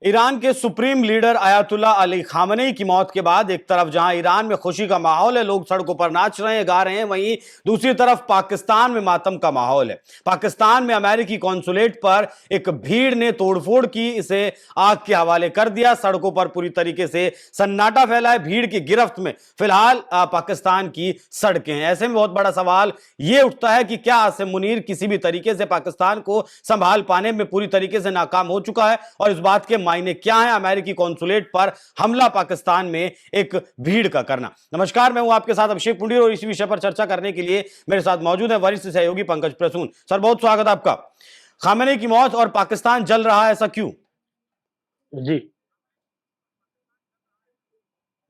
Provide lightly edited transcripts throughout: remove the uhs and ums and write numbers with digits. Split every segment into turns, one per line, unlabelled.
Iran के supreme leader ayatollah Ali Khamenei की मौत के बाद एक तरफ जहां ईरान में खुशी का माहौल है, लोग सड़कों पर नाच रहे हैं, गा रहे हैं, वहीं दूसरी तरफ पाकिस्तान में मातम का माहौल है। पाकिस्तान में अमेरिकी कॉन्सुलेट पर एक भीड़ ने तोड़फोड़ की, इसे आग के हवाले कर दिया। सड़कों पर पूरी तरीके से सन्नाटा फैला है। भीड़ की गिरफ्त में फिलहाल पाकिस्तान की सड़कें हैं। ऐसे में बहुत बड़ा सवाल यह उठता है कि क्या आसिम मुनीर किसी भी तरीके से पाकिस्तान को संभाल पाने में पूरी तरीके से नाकाम हो चुका है, और इस बात के मायने क्या है अमेरिकी कॉन्सुलेट पर हमला पाकिस्तान में एक भीड़ का करना। नमस्कार, मैं हूं आपके साथ अभिषेक पुंडीर और इसी विषय पर चर्चा करने के लिए मेरे साथ मौजूद है वरिष्ठ सहयोगी पंकज प्रसून। सर, बहुत स्वागत आपका। खामेनी की मौत और पाकिस्तान जल रहा है, ऐसा क्यों?
जी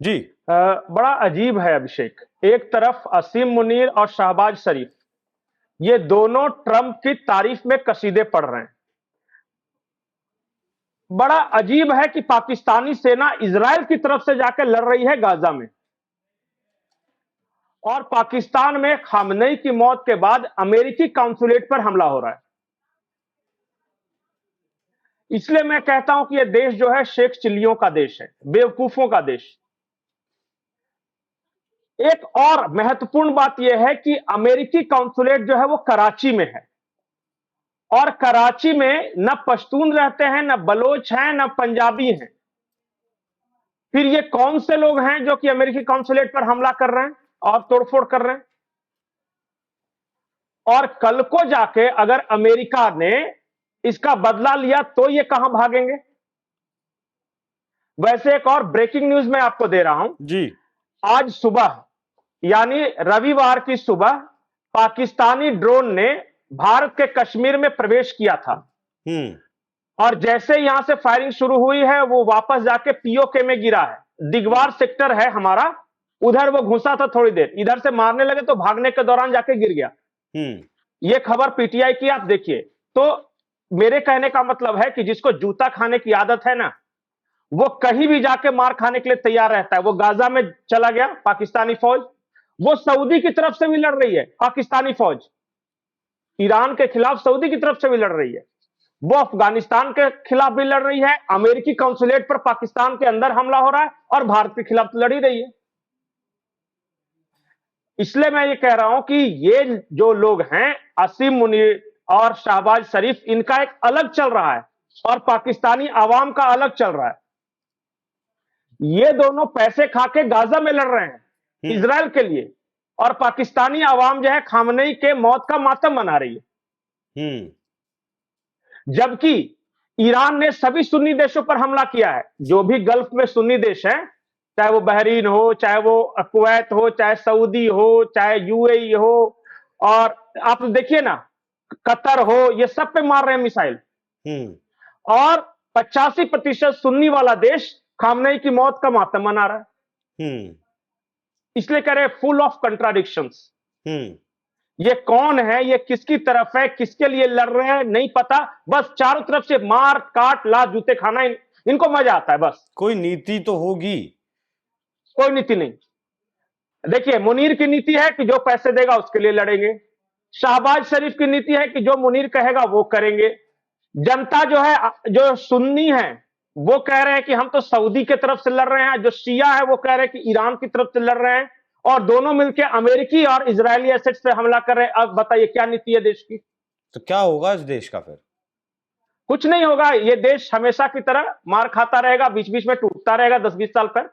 जी
बड़ा अजीब है अभिषेक। एक तरफ असीम मुनीर और शहबाज शरीफ, ये दोनों ट्रंप की तारीफ में कसीदे पढ़ रहे हैं। बड़ा अजीब है कि पाकिस्तानी सेना इजराइल की तरफ से जाकर लड़ रही है गाजा में, और पाकिस्तान में खामनेई की मौत के बाद अमेरिकी काउंसुलेट पर हमला हो रहा है। इसलिए मैं कहता हूं कि यह देश जो है शेख चिल्लियों का देश है, बेवकूफों का देश। एक और महत्वपूर्ण बात यह है कि अमेरिकी काउंसुलेट जो है वो कराची में है, और कराची में न पश्तून रहते हैं, न बलोच हैं, न पंजाबी हैं। फिर ये कौन से लोग हैं जो कि अमेरिकी काउंसुलेट पर हमला कर रहे हैं और तोड़फोड़ कर रहे हैं? और कल को जाके अगर अमेरिका ने इसका बदला लिया तो ये कहां भागेंगे? वैसे एक और ब्रेकिंग न्यूज मैं आपको दे रहा हूं
जी।
आज सुबह यानी रविवार की सुबह पाकिस्तानी ड्रोन ने भारत के कश्मीर में प्रवेश किया था, और जैसे यहां से फायरिंग शुरू हुई है वो वापस जाके पीओके में गिरा है। दिगवार सेक्टर है हमारा, उधर वो घुसा था, थोड़ी देर इधर से मारने लगे तो भागने के दौरान जाके गिर गया। ये खबर पीटीआई की, आप देखिए। तो मेरे कहने का मतलब है कि जिसको जूता खाने की आदत है ना, वो कहीं भी जाके मार खाने के लिए तैयार रहता है। वो गाजा में चला गया पाकिस्तानी फौज, वो सऊदी की तरफ से भी लड़ रही है पाकिस्तानी फौज, ईरान के खिलाफ सऊदी की तरफ से भी लड़ रही है, वो अफगानिस्तान के खिलाफ भी लड़ रही है। अमेरिकी काउंसुलेट पर पाकिस्तान के अंदर हमला हो रहा है और भारत के खिलाफ लड़ ही रही है। इसलिए मैं ये कह रहा हूं कि ये जो लोग हैं असीम मुनीर और शहबाज शरीफ, इनका एक अलग चल रहा है और पाकिस्तानी आवाम का अलग चल रहा है। ये दोनों पैसे खा के गाजा में लड़ रहे हैं इजराइल के लिए, और पाकिस्तानी आवाम जो है खामनेई के मौत का मातम मना रही है। जबकि ईरान ने सभी सुन्नी देशों पर हमला किया है। जो भी गल्फ में सुन्नी देश हैं, चाहे वो बहरीन हो, चाहे वो कुवैत हो, चाहे सऊदी हो, चाहे यूएई हो, और आप देखिए ना कतर हो, ये सब पे मार रहे हैं मिसाइल। और 85% सुन्नी वाला देश खामनेई की मौत का मातम मना रहा है। इसलिए कह रहे फुल ऑफ कंट्राडिक्शंस। ये कौन है, ये किसकी तरफ है, किसके लिए लड़ रहे हैं नहीं पता, बस चारों तरफ से मार काट ला जूते खाना इनको मजा आता है। बस
कोई नीति तो होगी?
कोई नीति नहीं। देखिए, मुनीर की नीति है कि जो पैसे देगा उसके लिए लड़ेंगे। शहबाज शरीफ की नीति है कि जो मुनीर कहेगा वो करेंगे। जनता जो है, जो सुन्नी है, वो कह रहे हैं कि हम तो सऊदी की तरफ से लड़ रहे हैं। जो शिया है वो कह रहे हैं कि ईरान की तरफ से लड़ रहे हैं, और दोनों मिलकर अमेरिकी और इजरायली एसेट्स पे हमला कर रहे हैं। अब बताइए क्या नीति है देश की?
तो क्या होगा इस देश का? फिर
कुछ नहीं होगा। ये देश हमेशा की तरह मार खाता रहेगा, बीच बीच में टूटता रहेगा 10-20 साल पर।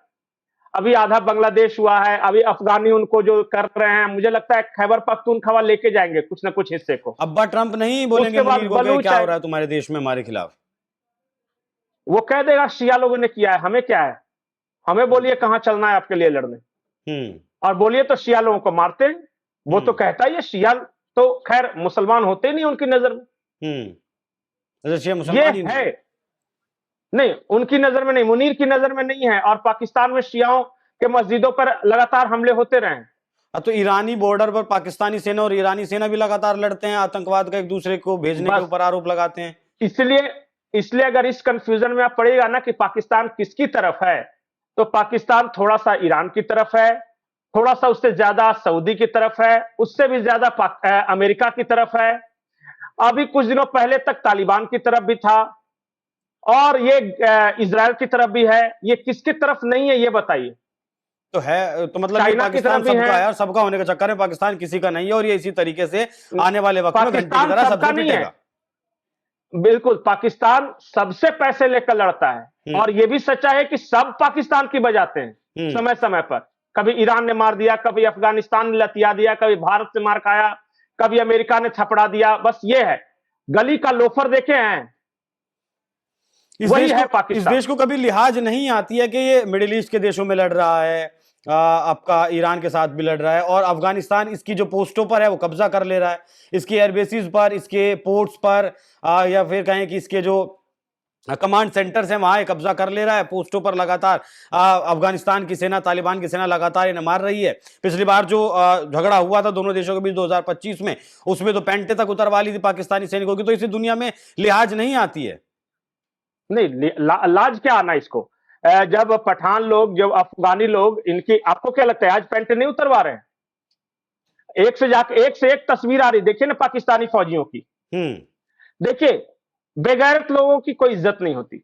अभी आधा बांग्लादेश हुआ है, अभी अफगानी उनको जो कर रहे हैं, मुझे लगता है खैबर पख्तूनख्वा लेके जाएंगे कुछ ना कुछ हिस्से को।
अब्बा ट्रंप नहीं बोलेंगे मुनीर को कि क्या हो रहा है तुम्हारे देश में हमारे खिलाफ?
वो कह देगा शिया लोगों ने किया है, हमें क्या है, हमें बोलिए कहां चलना है आपके लिए लड़ने, और बोलिए तो शिया लोगों को मारते हैं। वो तो कहता ही है, शिया तो खैर मुसलमान होते नहीं उनकी नजर में। ये है नहीं, उनकी नजर में नहीं, मुनीर की नजर में नहीं है। और पाकिस्तान में शियाओं के मस्जिदों पर लगातार हमले होते रहे।
तो ईरानी बॉर्डर पर पाकिस्तानी सेना और ईरानी सेना भी लगातार लड़ते हैं, आतंकवाद का एक दूसरे को भेजने के ऊपर आरोप लगाते हैं।
इसलिए अगर इस कंफ्यूजन में आप पड़ेगा ना कि पाकिस्तान किसकी तरफ है, तो पाकिस्तान थोड़ा सा ईरान की तरफ है, थोड़ा सा उससे ज्यादा सऊदी की तरफ है, उससे भी ज्यादा अमेरिका की तरफ है। अभी कुछ दिनों पहले तक तालिबान की तरफ भी था। और ये इजराइल की तरफ भी है, ये किसकी तरफ नहीं है ये बताइए।
तो है, तो मतलब ये
चाइना की
पाकिस्तान
तरफ भी
सबका
है।
है यार, सबका होने के चक्कर में पाकिस्तान किसी का नहीं है, और ये इसी तरीके से आने वाले वक्त में घंटे की
पाकिस्तान
तरह
सबका
सबसे
नहीं है,
पिटेगा।
बिल्कुल पाकिस्तान सबसे पैसे लेकर लड़ता है। और ये भी सच्चा है कि सब पाकिस्तान की बजाते हैं समय समय पर। कभी ईरान ने मार दिया, कभी अफगानिस्तान ने लतिया दिया, कभी भारत से मार खाया, कभी अमेरिका ने थपड़ा दिया। बस ये है, गली का लोफर देखे हैं, वही है
इस
पाकिस्तान।
देश को कभी लिहाज नहीं आती है कि ये मिडिल ईस्ट के देशों में लड़ रहा है, आपका ईरान के साथ भी लड़ रहा है, और अफगानिस्तान इसकी जो पोस्टों पर है वो कब्जा कर ले रहा है, इसके एयरबेसिस पर, इसके पोर्ट्स पर, या फिर कहें कि इसके जो कमांड सेंटर्स हैं वहां कब्जा कर ले रहा है, पोस्टों पर लगातार अफगानिस्तान की सेना, तालिबान की सेना लगातार इन्हें मार रही है। पिछली बार जो झगड़ा हुआ था दोनों देशों के बीच 2025 में, उसमें तो पेंटे तक उतरवा ली थी पाकिस्तानी सैनिकों की। तो इसी दुनिया में लिहाज नहीं आती है।
नहीं, लाज क्या आना इसको। जब पठान लोग, जब अफगानी लोग, इनकी आपको क्या लगता है आज पेंट नहीं उतरवा रहे हैं? एक से एक तस्वीर आ रही, देखिए ना पाकिस्तानी फौजियों की। देखिए, बेगैरत लोगों की कोई इज्जत नहीं होती।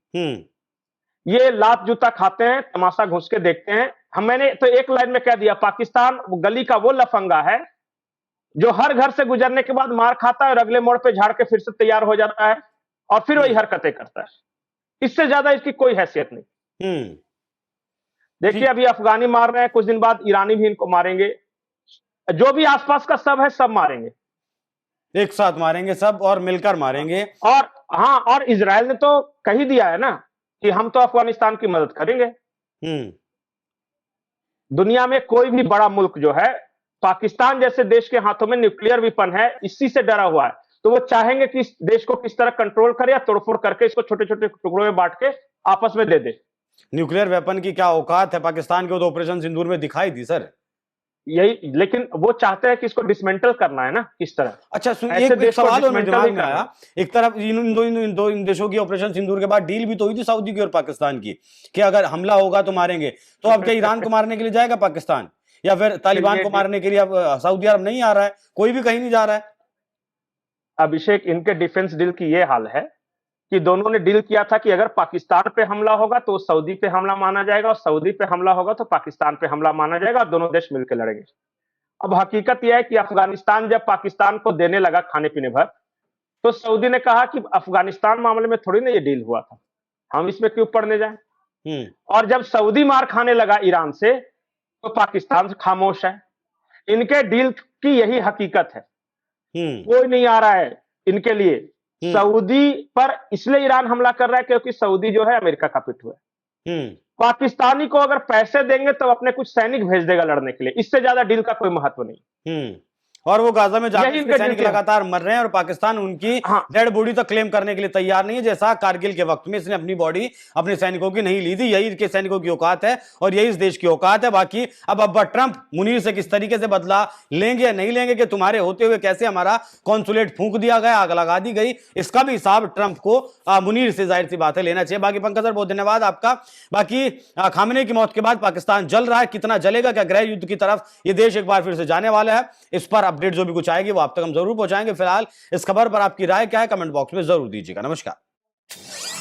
ये लात जूता खाते हैं, तमाशा घुस के देखते हैं। मैंने तो एक लाइन में कह दिया, पाकिस्तान गली का वो लफंगा है जो हर घर से गुजरने के बाद मार खाता है और अगले मोड़ पे झाड़ के फिर से तैयार हो जाता है और फिर वही हरकतें करता है। इससे ज्यादा इसकी कोई हैसियत नहीं। देखिए, अभी अफगानी मार रहे हैं, कुछ दिन बाद ईरानी भी इनको मारेंगे। जो भी आसपास का सब है सब मारेंगे,
एक साथ मारेंगे सब, और मिलकर मारेंगे।
और हाँ, और इजराइल ने तो कह ही दिया है ना कि हम तो अफगानिस्तान की मदद करेंगे। दुनिया में कोई भी बड़ा मुल्क जो है, पाकिस्तान जैसे देश के हाथों में न्यूक्लियर वेपन है, इसी से डरा हुआ है। तो वो चाहेंगे कि इस देश को किस तरह कंट्रोल करे या तोड़फोड़ करके इसको छोटे छोटे टुकड़ों में बांट के आपस में दे दे।
न्यूक्लियर वेपन की क्या औकात है पाकिस्तान के, तो ऑपरेशन सिंदूर में दिखाई दी सर।
यही, लेकिन वो चाहते हैं कि इसको डिसमेंटल करना है ना, किस तरह।
अच्छा एक सवाल और मेरे दिमाग में आया। एक तरफ इन देशों की ऑपरेशन सिंदूर के बाद डील भी तो हुई थी सऊदी की और पाकिस्तान की, कि अगर हमला होगा तो मारेंगे। तो अब क्या ईरान को मारने के लिए जाएगा पाकिस्तान, या फिर तालिबान को मारने के लिए अब सऊदी अरब नहीं आ रहा है, कोई भी कहीं नहीं जा रहा है?
अभिषेक, इनके डिफेंस डील की ये हाल है कि दोनों ने डील किया था कि अगर पाकिस्तान पे हमला होगा तो सऊदी पे हमला माना जाएगा, और सऊदी पे हमला होगा तो पाकिस्तान पे हमला माना जाएगा, और दोनों देश मिलकर लड़ेंगे। अब हकीकत यह है कि अफगानिस्तान जब पाकिस्तान को देने लगा खाने पीने भर, तो सऊदी ने कहा कि अफगानिस्तान मामले में थोड़ी ना ये डील हुआ था, हम इसमें क्यों पड़ने जाए। और जब सऊदी मार खाने लगा ईरान से, तो पाकिस्तान खामोश है। इनके डील की यही हकीकत है, कोई नहीं आ रहा है इनके लिए। सऊदी पर इसलिए ईरान हमला कर रहा है क्योंकि सऊदी जो है अमेरिका का पिट्ठू है। पाकिस्तानी को अगर पैसे देंगे तो अपने कुछ सैनिक भेज देगा लड़ने के लिए, इससे ज्यादा डील का कोई महत्व नहीं।
और वो गाजा में जाकर सैनिक लगातार मर रहे हैं, और पाकिस्तान उनकी डेड बॉडी तक क्लेम करने के लिए तैयार नहीं है, जैसा कारगिल के वक्त में इसने अपनी बॉडी अपने सैनिकों की नहीं ली थी। यही के सैनिकों की औकात है, और यही इस देश की औकात है। बाकी अब ट्रंप मुनीर से किस तरीके से बदला लेंगे या नहीं लेंगे, कि तुम्हारे होते हुए कैसे हमारा कॉन्सुलेट फूंक दिया गया, आग लगा दी गई, इसका भी हिसाब ट्रंप को मुनीर से जाहिर सी बात है लेना चाहिए। बाकी पंकज सर, बहुत धन्यवाद आपका। बाकी खामनेई की मौत के बाद पाकिस्तान जल रहा है, कितना जलेगा, क्या गृह युद्ध की तरफ ये देश एक बार फिर से जाने वाला है, इस पर अपडेट जो भी कुछ आएगी वो आप तक हम जरूर पहुंचाएंगे। फिलहाल इस खबर पर आपकी राय क्या है, कमेंट बॉक्स में जरूर दीजिएगा। नमस्कार।